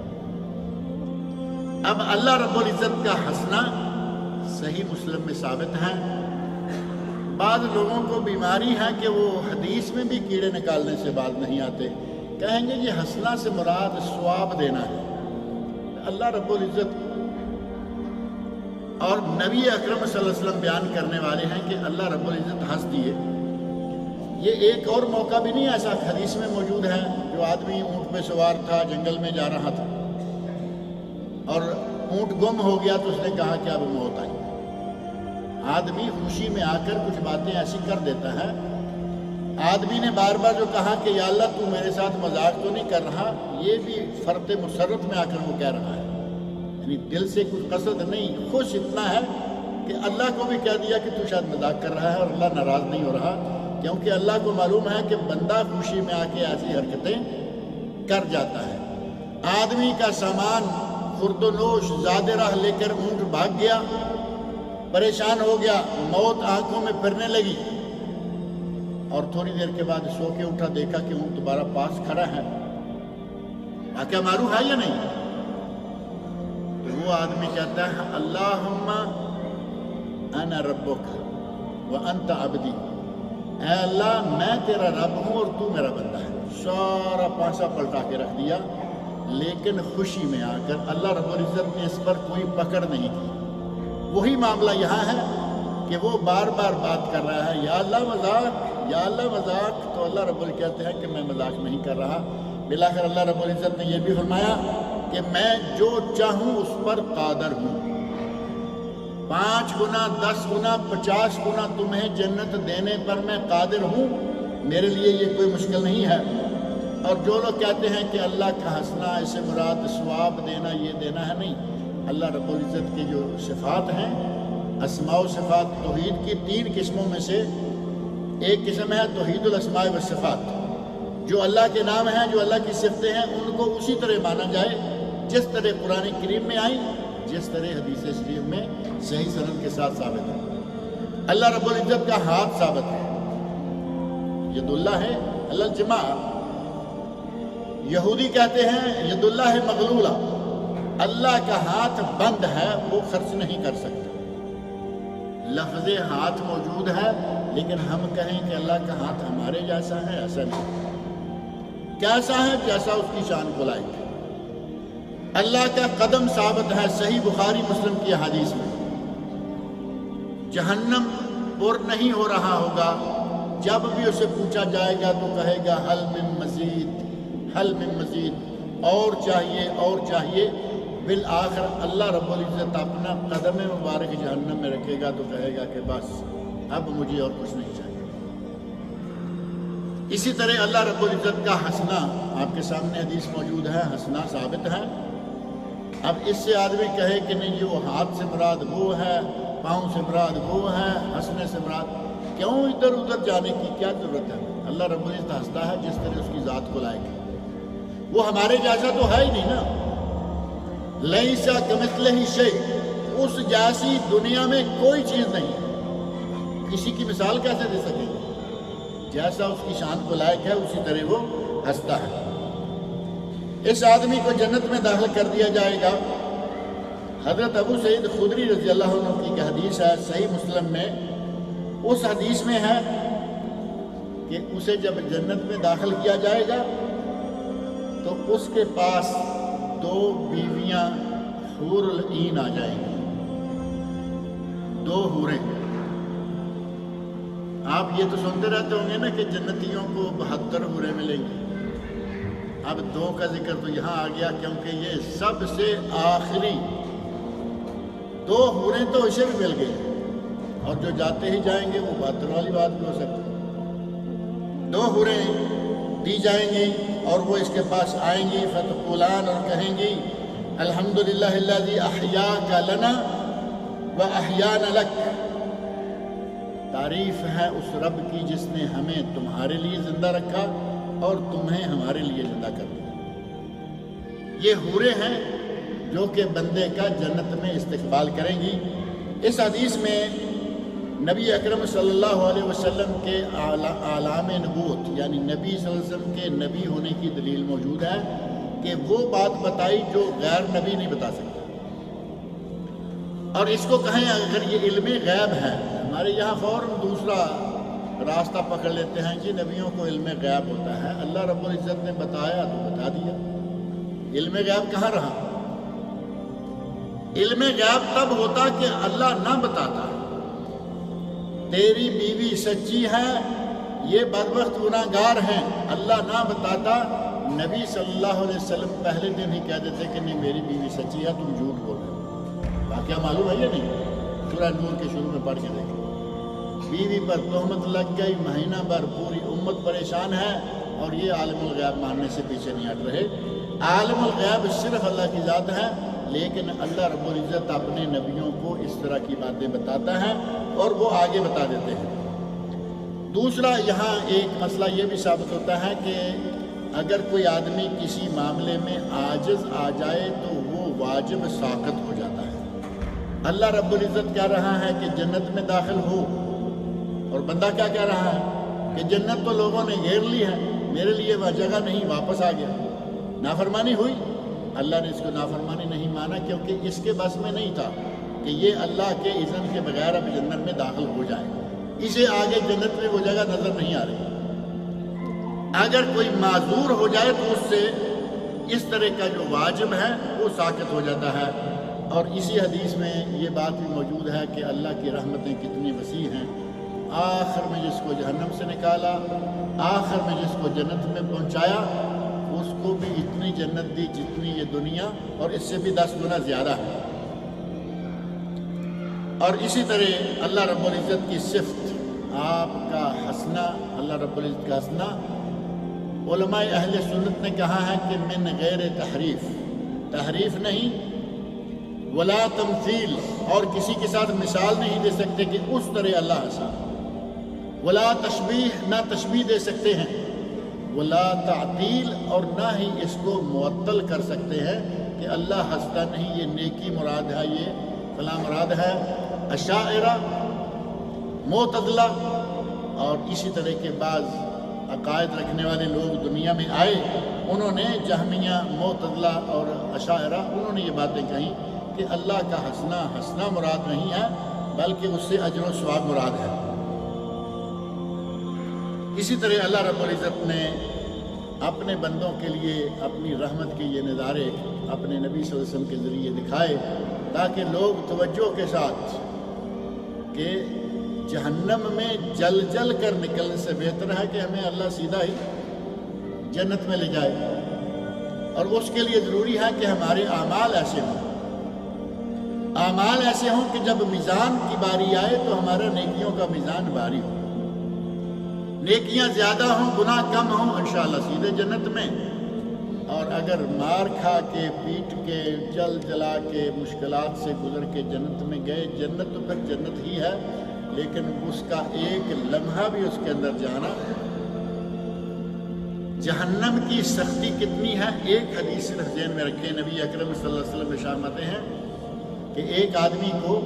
اب اللہ رب العزت کا ہنسنا صحیح مسلم میں ثابت ہے۔ بعض لوگوں کو بیماری ہے کہ وہ حدیث میں بھی کیڑے نکالنے سے باز نہیں آتے، کہیں گے یہ ہنسنا سے مراد ثواب دینا ہے۔ اللہ رب العزت اور نبی اکرم صلی اللہ علیہ وسلم بیان کرنے والے ہیں کہ اللہ رب العزت ہنس دیے۔ یہ ایک اور موقع بھی نہیں ایسا حدیث میں موجود ہے، جو آدمی اونٹ پہ سوار تھا، جنگل میں جا رہا تھا اور اونٹ گم ہو گیا، تو اس نے کہا کہ اب موت آئی۔ آدمی خوشی میں آ کر کچھ باتیں ایسی کر دیتا ہے۔ آدمی نے بار بار جو کہا کہ یا اللہ تو میرے ساتھ مذاق تو نہیں کر رہا، یہ بھی فرط مسرت میں آ کر وہ کہہ رہا ہے، یعنی دل سے کچھ قصد نہیں، خوش اتنا ہے کہ اللہ کو بھی کہہ دیا کہ تو شاید مذاق کر رہا ہے، اور اللہ ناراض نہیں ہو رہا، کیونکہ اللہ کو معلوم ہے کہ بندہ خوشی میں آ کے ایسی حرکتیں کر جاتا ہے۔ آدمی کا سامان خرد و نوش زیادہ راہ لے کر اونٹ بھاگ گیا، پریشان ہو گیا، موت آنکھوں میں پھرنے لگی، اور تھوڑی دیر کے بعد سو کے اٹھا، دیکھا کہ اونٹ دوبارہ پاس کھڑا ہے۔ واقعہ معروف ہے یا نہیں؟ تو وہ آدمی کہتا ہے اللہم انا ربک وانت عبدی، اے اللہ میں تیرا رب ہوں اور تو میرا بندہ ہے۔ سارا پانسا پلٹا کے رکھ دیا، لیکن خوشی میں آ کر اللہ رب العزت نے اس پر کوئی پکڑ نہیں کی۔ وہی معاملہ یہاں ہے کہ وہ بار بار بات کر رہا ہے، یا اللہ مذاق، یا اللہ مذاق، تو اللہ رب العزت کہتے ہیں کہ میں مذاق نہیں کر رہا۔ بالآخر اللہ رب العزت نے یہ بھی فرمایا کہ میں جو چاہوں اس پر قادر ہوں، 5 گنا 10 گنا 50 گنا تمہیں جنت دینے پر میں قادر ہوں، میرے لیے یہ کوئی مشکل نہیں ہے۔ اور جو لوگ کہتے ہیں کہ اللہ کا ہنسنا اسے مراد ثواب دینا، یہ دینا ہے، نہیں۔ اللہ رب العزت کی جو صفات ہیں، اسماء و صفات، توحید کی 3 قسموں میں سے ایک قسم ہے توحید الاسماء والصفات، جو اللہ کے نام ہیں، جو اللہ کی صفتیں ہیں، ان کو اسی طرح مانا جائے جس طرح قرآن کریم میں آئی، جس طرح حدیث شریف میں صحیح سند کے ساتھ ثابت ہے۔ اللہ رب العزت کا ہاتھ ثابت ہے، ید اللہ ہے علی الجماع۔ یہودی کہتے ہیں ید اللہ ہے مغلولہ، اللہ کا ہاتھ بند ہے، وہ خرچ نہیں کر سکتا۔ لفظ ہاتھ موجود ہے، لیکن ہم کہیں کہ اللہ کا ہاتھ ہمارے جیسا ہے، ایسا نہیں۔ کیسا ہے؟ جیسا اس کی شان کو لائق ہے۔ اللہ کا قدم ثابت ہے صحیح بخاری مسلم کی حدیث میں، جہنم پر نہیں ہو رہا ہوگا، جب بھی اسے پوچھا جائے گا تو کہے گا حل من مزید، حل من مزید، اور چاہیے اور چاہیے۔ بالآخر اللہ رب العزت اپنا قدم مبارک جہنم میں رکھے گا تو کہے گا کہ بس اب مجھے اور کچھ نہیں چاہیے۔ اسی طرح اللہ رب العزت کا ہنسنا آپ کے سامنے حدیث موجود ہے، ہنسنا ثابت ہے۔ اب اس سے آدمی کہے کہ نہیں یہ وہ ہاتھ سے مراد وہ ہے، پاؤں سے مراد وہ ہے، ہنسنے سے مراد، کیوں ادھر ادھر جانے کی کیا ضرورت ہے؟ اللہ رب العزت ہنستا ہے جس طرح اس کی ذات کو لائق ہے۔ وہ ہمارے جیسا تو ہے ہی نہیں نا، لیسا کمثلہ شیء، اس جیسی دنیا میں کوئی چیز نہیں، کسی کی مثال کیسے دے سکیں گے؟ جیسا اس کی شان کو لائق ہے اسی طرح وہ ہنستا ہے۔ اس آدمی کو جنت میں داخل کر دیا جائے گا۔ حضرت ابو سعید خدری رضی اللہ عنہ کی ایک حدیث ہے صحیح مسلم میں، اس حدیث میں ہے کہ اسے جب جنت میں داخل کیا جائے گا تو اس کے پاس 2 بیویاں حور العین آ جائیں گی، 2 حوریں۔ آپ یہ تو سنتے رہتے ہوں گے نا کہ جنتیوں کو 72 حوریں ملیں گی۔ اب 2 کا ذکر تو یہاں آ گیا کیونکہ یہ سب سے آخری 2 حوریں تو اسے بھی مل گئی، اور جو جاتے ہی جائیں گے وہ بہتر والی بات بھی ہو سکتی ہے۔ 2 حوریں دی جائیں گی اور وہ اس کے پاس آئیں گی، فتقولان، اور کہیں گی الحمدللہ الذی احیاک لنا واحیانا لک، تعریف ہے اس رب کی جس نے ہمیں تمہارے لیے زندہ رکھا اور تمہیں ہمارے لیے زندہ کر دیا۔ یہ حوریں ہیں جو کہ بندے کا جنت میں استقبال کریں گی۔ اس حدیث میں نبی اکرم صلی اللہ علیہ وسلم کے اعلام نبوت، یعنی نبی صلی اللہ علیہ وسلم کے نبی ہونے کی دلیل موجود ہے کہ وہ بات بتائی جو غیر نبی نہیں بتا سکتا۔ اور اس کو کہیں اگر یہ علم غیب ہے، ہمارے یہاں فوراً دوسرا راستہ پکڑ لیتے ہیں کہ نبیوں کو علم غیب ہوتا ہے، اللہ رب العزت نے بتایا تو بتا دیا۔ علم غیب کہاں رہا؟ علم غیب تب ہوتا کہ اللہ نہ بتاتا، تیری بیوی سچی ہے، یہ بدبخت گناہگار ہیں، اللہ نہ بتاتا، نبی صلی اللہ علیہ وسلم پہلے دن ہی کہہ دیتے کہ نہیں میری بیوی سچی ہے، تم جھوٹ بول رہے ہو۔ واقعہ معلوم ہے یا نہیں؟ سورہ نور کے شروع میں پڑھ کے دیکھیں، بیوی پر تہمت لگ گئی، مہینہ بھر پوری امت پریشان ہے، اور یہ عالم الغیب ماننے سے پیچھے نہیں ہٹ رہے۔ عالم الغیب صرف اللہ کی ذات ہے، لیکن اللہ رب العزت اپنے نبیوں کو اس طرح کی باتیں بتاتا ہے اور وہ آگے بتا دیتے ہیں۔ دوسرا یہاں ایک مسئلہ یہ بھی ثابت ہوتا ہے کہ اگر کوئی آدمی کسی معاملے میں عاجز آ جائے تو وہ واجب ساقط ہو جاتا ہے۔ اللہ رب العزت کہہ رہا ہے کہ جنت میں داخل ہو، اور بندہ کیا کہہ رہا ہے کہ جنت تو لوگوں نے گھیر لی ہے، میرے لیے وہ جگہ نہیں، واپس آ گیا۔ نافرمانی ہوئی، اللہ نے اس کو نافرمانی نہیں مانا کیونکہ اس کے بس میں نہیں تھا کہ یہ اللہ کے اذن کے بغیر اب جنت میں داخل ہو جائے، اسے آگے جنت میں وہ جگہ نظر نہیں آ رہی۔ اگر کوئی معذور ہو جائے تو اس سے اس طرح کا جو واجب ہے وہ ساقط ہو جاتا ہے۔ اور اسی حدیث میں یہ بات بھی موجود ہے کہ اللہ کی رحمتیں کتنی وسیع ہیں، آخر میں جس کو جہنم سے نکالا، آخر میں جس کو جنت میں پہنچایا، اس کو بھی اتنی جنت دی جتنی یہ دنیا، اور اس سے بھی 10 گنا زیادہ ہے۔ اور اسی طرح اللہ رب العزت کی صفت، آپ کا ہنسنا، اللہ رب العزت کا ہنسنا، علماء اہل سنت نے کہا ہے کہ من غیر تحریف، تحریف نہیں، ولا تمثیل، اور کسی کے ساتھ مثال نہیں دے سکتے کہ اس طرح اللہ ہنسا، ولا تشبیہ، نہ تشبیہ دے سکتے ہیں، ولا تعطیل، اور نہ ہی اس کو معطل کر سکتے ہیں کہ اللہ ہنستا نہیں، یہ نیکی مراد ہے، یہ فلاں مراد ہے۔ اشاعرہ، معتزلہ اور اسی طرح کے بعض عقائد رکھنے والے لوگ دنیا میں آئے، انہوں نے جہمیہ، معتزلہ اور اشاعرہ، انہوں نے یہ باتیں کہیں کہ اللہ کا ہنسنا مراد نہیں ہے، بلکہ اس سے اجر و ثواب مراد ہے۔ اسی طرح اللہ رب العزت نے اپنے بندوں کے لیے اپنی رحمت کے یہ نظارے اپنے نبی صلی اللہ علیہ وسلم کے ذریعے دکھائے تاکہ لوگ توجہ کے ساتھ کہ جہنم میں جل جل کر نکلنے سے بہتر ہے کہ ہمیں اللہ سیدھا ہی جنت میں لے جائے، اور اس کے لیے ضروری ہے کہ ہمارے اعمال ایسے ہوں، اعمال ایسے ہوں کہ جب میزان کی باری آئے تو ہمارا نیکیوں کا میزان بھاری ہو، نیکیاں زیادہ ہوں، گناہ کم ہوں، انشاءاللہ سیدھے جنت میں۔ اور اگر مار کھا کے، پیٹ کے، جل جلا کے، مشکلات سے گزر کے جنت میں گئے، جنت تو پھر جنت ہی ہے، لیکن اس کا ایک لمحہ بھی اس کے اندر جانا۔ جہنم کی سختی کتنی ہے، ایک حدیث صرف ذہن میں رکھیں، نبی اکرم صلی اللہ علیہ وسلم ارشاد فرماتے ہیں کہ ایک آدمی کو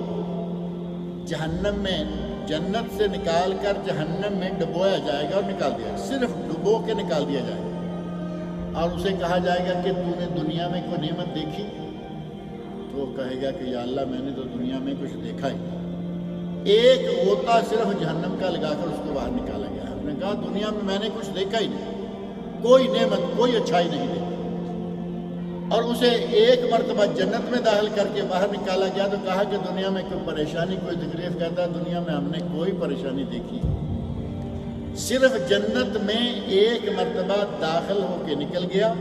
جہنم میں جنت سے نکال کر جہنم میں ڈبویا جائے گا اور نکال دیا جائے گا، صرف ڈبو کے نکال دیا جائے گا، اور اسے کہا جائے گا کہ تو نے دنیا میں کوئی نعمت دیکھی؟ تو وہ کہے گا کہ یا اللہ میں نے تو دنیا میں کچھ دیکھا ہی، ایک غوطہ صرف جہنم کا لگا کر اس کو باہر نکالا گیا ہے۔ نے کہا دنیا میں نے کچھ دیکھا ہی نہیں، کوئی نعمت، کوئی اچھائی نہیں دیکھی، اور اسے ایک مرتبہ جنت میں داخل کر کے باہر نکالا گیا تو کہا کہ دنیا میں کوئی پریشانی، کوئی تکلیف؟ کہتا ہے دنیا میں ہم نے کوئی پریشانی دیکھی، صرف جنت میں ایک مرتبہ داخل ہو کے نکل گیا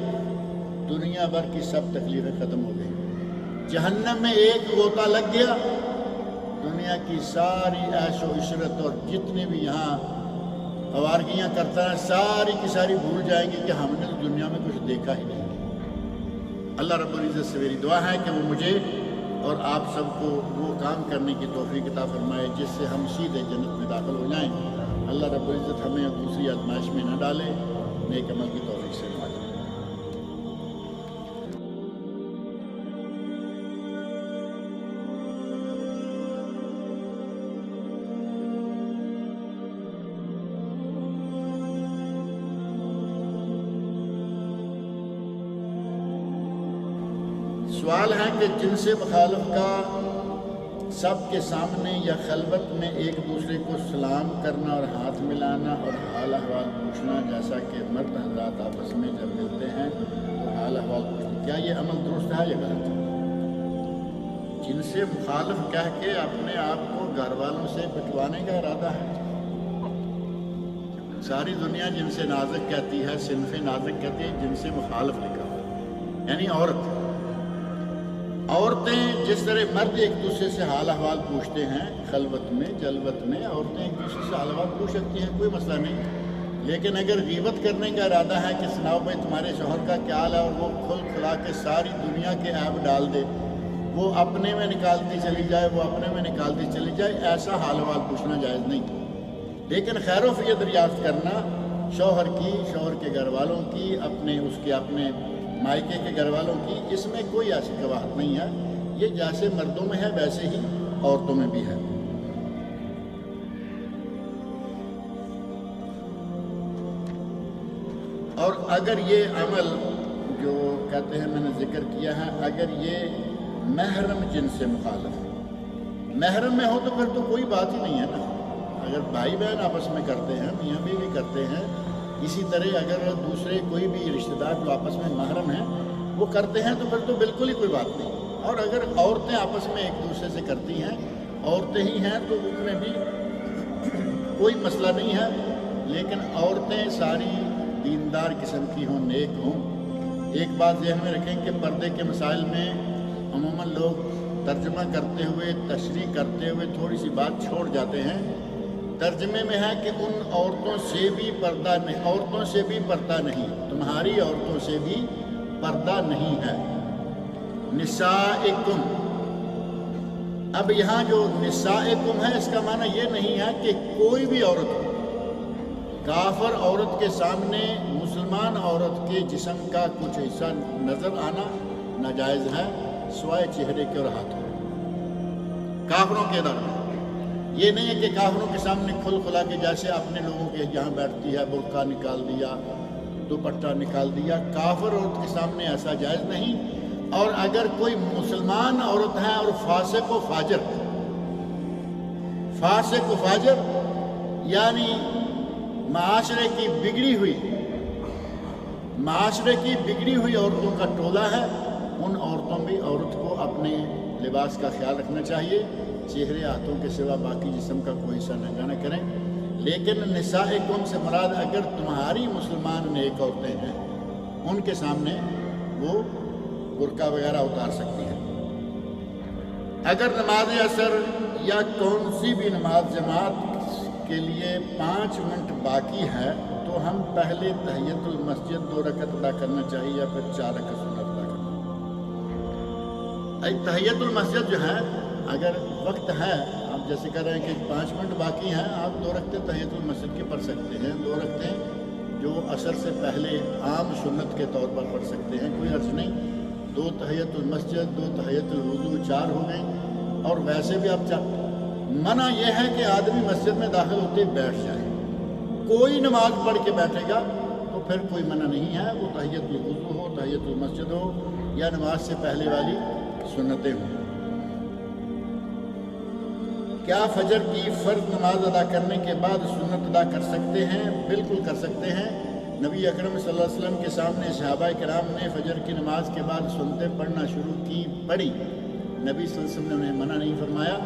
دنیا بھر کی سب تکلیفیں ختم ہو گئی۔ جہنم میں ایک غوطہ لگ گیا، دنیا کی ساری عیش و عشرت اور جتنے بھی یہاں آوارگیاں کرتا ہے ساری کی ساری بھول جائیں گے کہ ہم نے تو دنیا میں کچھ دیکھا ہی نہیں۔ اللہ رب العزت سے میری دعا ہے کہ وہ مجھے اور آپ سب کو وہ کام کرنے کی توفیق عطا فرمائے جس سے ہم سیدھے جنت میں داخل ہو جائیں۔ اللہ رب العزت ہمیں دوسری آزمائش میں نہ ڈالے، نیک عمل کی توفیق سے نوازے۔ سوال ہے کہ جن سے مخالف کا سب کے سامنے یا خلوت میں ایک دوسرے کو سلام کرنا اور ہاتھ ملانا اور حال احوال پوچھنا، جیسا کہ مرد حضرات آپس میں جب ملتے ہیں تو حال احوال پوچھنا، کیا یہ عمل درست ہے یا غلط ہے؟ جن سے مخالف کہہ کے اپنے آپ کو گھر والوں سے بٹوانے کا ارادہ ہے۔ ساری دنیا جن سے نازک کہتی ہے، صنف نازک کہتی ہے، جن سے مخالف لکھا ہوا، یعنی عورتیں جس طرح مرد ایک دوسرے سے حال احوال پوچھتے ہیں خلوت میں جلوت میں، عورتیں ایک دوسرے سے حال احوال پوچھ سکتی ہیں، کوئی مسئلہ نہیں۔ لیکن اگر غیبت کرنے کا ارادہ ہے کہ سناؤ بھائی تمہارے شوہر کا کیا حال ہے، اور وہ کھل کھلا کے ساری دنیا کے عیب ڈال دے، وہ اپنے میں نکالتی چلی جائے، وہ اپنے میں نکالتی چلی جائے، ایسا حال احوال پوچھنا جائز نہیں۔ لیکن خیر و فیت دریافت کرنا شوہر کی، شوہر کے گھر والوں کی، اپنے مائکے کے گھر والوں کی، اس میں کوئی ایسی قباحت نہیں ہے۔ یہ جیسے مردوں میں ہے ویسے ہی عورتوں میں بھی ہے۔ اور اگر یہ عمل جو کہتے ہیں میں نے ذکر کیا ہے، اگر یہ محرم جن سے مخالف ہے، محرم میں ہو تو پھر تو کوئی بات ہی نہیں ہے نا۔ اگر بھائی بہن آپس میں کرتے ہیں، میاں بیوی کرتے ہیں، اسی طرح اگر دوسرے کوئی بھی رشتہ دار جو آپس میں محرم ہیں وہ کرتے ہیں تو پھر تو بالکل ہی کوئی بات نہیں۔ اور اگر عورتیں آپس میں ایک دوسرے سے کرتی ہیں، عورتیں ہی ہیں، تو ان میں بھی کوئی مسئلہ نہیں ہے۔ لیکن عورتیں ساری دیندار قسم کی ہوں، نیک ہوں۔ ایک بات ذہن میں رکھیں کہ پردے کے مسائل میں عموماً لوگ ترجمہ کرتے ہوئے، تشریح کرتے ہوئے تھوڑی سی بات چھوڑ جاتے ہیں۔ ترجمے میں ہے کہ ان عورتوں سے بھی پردہ نہیں، عورتوں سے بھی پردہ نہیں، تمہاری عورتوں سے بھی پردہ نہیں ہے۔ نسائکم، اب یہاں جو نسائکم ہے اس کا معنی یہ نہیں ہے کہ کوئی بھی عورت ہو، کافر عورت کے سامنے مسلمان عورت کے جسم کا کچھ حصہ نظر آنا ناجائز ہے، سوائے چہرے کے اور ہاتھوں، کافروں کے درمیان۔ یہ نہیں ہے کہ کافروں کے سامنے کھل کھلا کے جیسے اپنے لوگوں کے جہاں بیٹھتی ہے برقع نکال دیا، دوپٹہ نکال دیا، کافر عورت کے سامنے ایسا جائز نہیں۔ اور اگر کوئی مسلمان عورت ہے اور فاسق و فاجر یعنی معاشرے کی بگڑی ہوئی عورتوں کا ٹولہ ہے، ان عورتوں بھی عورت کو اپنے لباس کا خیال رکھنا چاہیے، چہرے ہاتھوں کے سوا باقی جسم کا کوئی حصہ ننگا نہ کریں۔ لیکن نسائکم سے مراد اگر تمہاری مسلمان نیک عورتیں ہیں، ان کے سامنے وہ برقع وغیرہ اتار سکتی ہیں۔ اگر نماز عصر یا کون سی بھی نماز جماعت کے لیے 5 منٹ باقی ہے تو ہم پہلے تحیت المسجد 2 رکعت ادا کرنا چاہیے یا پھر 4 رکعت سنت ادا کرنا؟ تحیت المسجد جو ہے، اگر وقت ہے، آپ جیسے کہہ رہے ہیں کہ 5 منٹ باقی ہیں، آپ 2 رکعتیں تحیت المسجد کی پڑھ سکتے ہیں، 2 رکعتیں جو عصر سے پہلے عام سنت کے طور پر پڑھ سکتے ہیں، کوئی حرج نہیں۔ 2 تحیت المسجد، 2 تحیت الوضو، 4 ہو گئیں۔ اور ویسے بھی آپ منع یہ ہے کہ آدمی مسجد میں داخل ہوتے بیٹھ جائے، کوئی نماز پڑھ کے بیٹھے گا تو پھر کوئی منع نہیں ہے، وہ تحیت الوضو ہو، تحیت المسجد ہو یا نماز سے پہلے والی سنتیں ہوں۔ کیا فجر کی فرض نماز ادا کرنے کے بعد سنت ادا کر سکتے ہیں؟ بالکل کر سکتے ہیں۔ نبی اکرم صلی اللہ علیہ وسلم کے سامنے صحابہ کرام نے فجر کی نماز کے بعد سنتیں پڑھنا شروع کی، پڑھی، نبی صلی اللہ علیہ وسلم نے انہیں منع نہیں فرمایا۔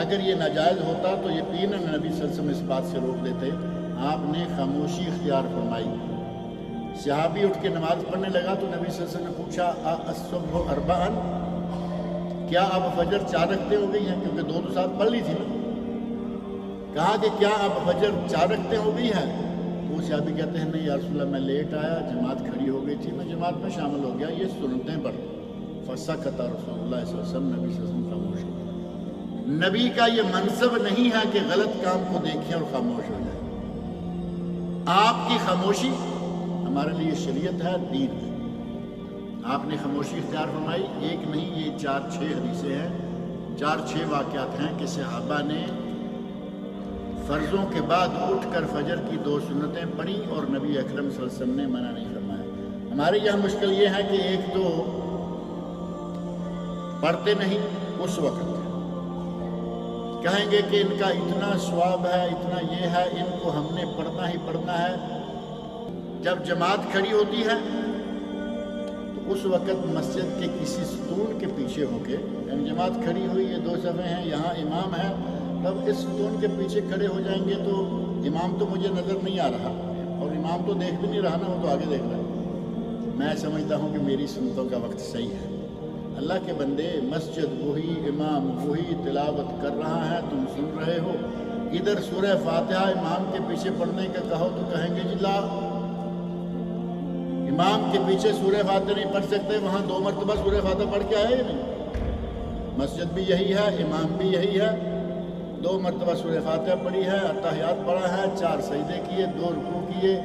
اگر یہ ناجائز ہوتا تو یقیناً نبی صلی اللہ علیہ وسلم اس بات سے روک دیتے، آپ نے خاموشی اختیار فرمائی۔ صحابی اٹھ کے نماز پڑھنے لگا تو نبی صلی اللہ علیہ وسلم نے پوچھا الصبح اربعن، کیا اب فجر 4 رکعتیں ہو گئی ہیں؟ کیونکہ 2 تو ساتھ پڑھ لی تھی نا۔ کہا کہ کیا اب فجر 4 رکعتیں ہو گئی ہیں؟ وہ صحابی کہتے ہیں نہیں یا رسول اللہ، میں لیٹ آیا، جماعت کھڑی ہو گئی تھی، میں جماعت میں شامل ہو گیا، یہ سنتیں پڑھ۔ فسکت رسول اللہ صلی اللہ علیہ وسلم، نبی صلی اللہ علیہ وسلم خاموش ہو گئے۔ نبی کا یہ منصب نہیں ہے کہ غلط کام کو دیکھیں اور خاموش ہو جائیں۔ آپ کی خاموشی ہمارے لیے شریعت ہے، دین ہے۔ آپ نے خاموشی اختیار فرمائی، ایک نہیں یہ 4-6 حدیثیں ہیں، 4-6 واقعات ہیں کہ صحابہ نے فرضوں کے بعد اٹھ کر فجر کی 2 سنتیں پڑھیں اور نبی اکرم صلی اللہ علیہ وسلم نے منع نہیں فرمایا۔ ہمارے یہاں مشکل یہ ہے کہ ایک تو پڑھتے نہیں، اس وقت کہیں گے کہ ان کا اتنا ثواب ہے، اتنا یہ ہے، ان کو ہم نے پڑھنا ہی پڑھنا ہے۔ جب جماعت کھڑی ہوتی ہے تو اس وقت مسجد کے کسی ستون کے پیچھے ہو کے، یعنی جماعت کھڑی ہوئی، یہ 2 صفیں ہیں، یہاں امام ہے، تب اس ستون کے پیچھے کھڑے ہو جائیں گے تو امام تو مجھے نظر نہیں آ رہا، اور امام تو دیکھ بھی نہیں رہا نا، وہ تو آگے دیکھ رہا ہے۔ میں سمجھتا ہوں کہ میری سنتوں کا وقت صحیح ہے۔ اللہ کے بندے، مسجد وہی، امام وہی تلاوت کر رہا ہے، تم سن رہے ہو، ادھر سورہ فاتحہ امام کے پیچھے پڑھنے کا کہو تو کہیں گے جی لا، امام کے پیچھے سورہ فاتحہ نہیں پڑھ سکتے، وہاں 2 مرتبہ سورہ فاتحہ پڑھ کے آئے یا نہیں؟ مسجد بھی یہی ہے، امام بھی یہی ہے، 2 مرتبہ سورہ فاتحہ پڑھی ہے، اتحیات پڑھا ہے، 4 سجدے کیے، 2 رکوع کیے،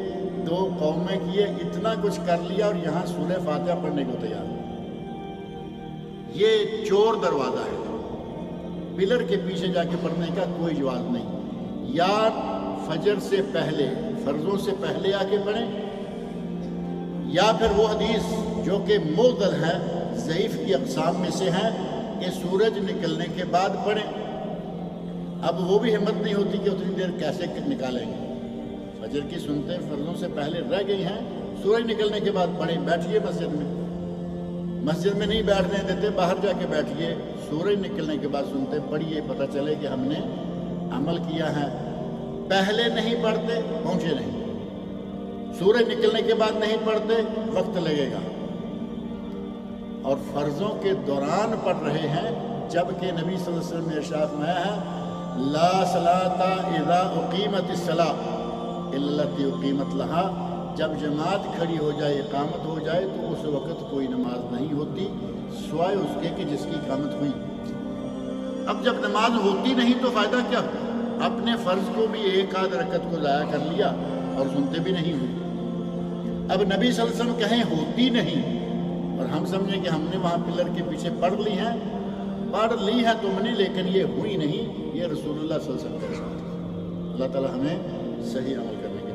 2 قومیں کیے، اتنا کچھ کر لیا اور یہاں سورہ فاتحہ پڑھنے کو تیار۔ یہ چور دروازہ ہے، پلر کے پیچھے جا کے پڑھنے کا کوئی جواز نہیں۔ یا فجر سے پہلے، فرضوں سے پہلے آ کے پڑھیں، یا پھر وہ حدیث جو کہ معضل ہے، ضعیف کی اقسام میں سے ہے، کہ سورج نکلنے کے بعد پڑھیں۔ اب وہ بھی ہمت نہیں ہوتی کہ اتنی دیر کیسے نکالیں گے۔ فجر کی سنتیں فرضوں سے پہلے رہ گئی ہیں، سورج نکلنے کے بعد پڑھیں، بیٹھیے مسجد میں۔ مسجد میں نہیں بیٹھنے دیتے، باہر جا کے بیٹھیے، سورج نکلنے کے بعد سنتے پڑھیے، پتہ چلے کہ ہم نے عمل کیا ہے۔ پہلے نہیں پڑھتے، پہنچے نہیں، سورج نکلنے کے بعد نہیں پڑھتے، وقت لگے گا۔ اور فرضوں کے دوران پڑھ رہے ہیں، جبکہ نبی صلی اللہ علیہ وسلم نے ارشاد فرمایا ہے لا صلاۃ اذا اقیمت الصلاۃ الا التي اقیمت لها، جب جماعت کھڑی ہو جائے، اقامت ہو جائے تو اس وقت کوئی نماز نہیں ہوتی سوائے اس کے کہ جس کی اقامت ہوئی۔ اب جب نماز ہوتی نہیں تو فائدہ کیا؟ اپنے فرض کو بھی 1 رکعت کو ضائع کر لیا اور سنتے بھی نہیں ہوئی۔ اب نبی صلی اللہ علیہ وسلم کہیں ہوتی نہیں اور ہم سمجھیں کہ ہم نے وہاں پلر کے پیچھے پڑھ لی ہیں، پڑھ لی ہے تم نے، لیکن یہ ہوئی نہیں، یہ رسول اللہ صلی اللہ علیہ وسلم کا ارشاد ہے۔ اللہ تعالی ہمیں صحیح عمل کرنے کے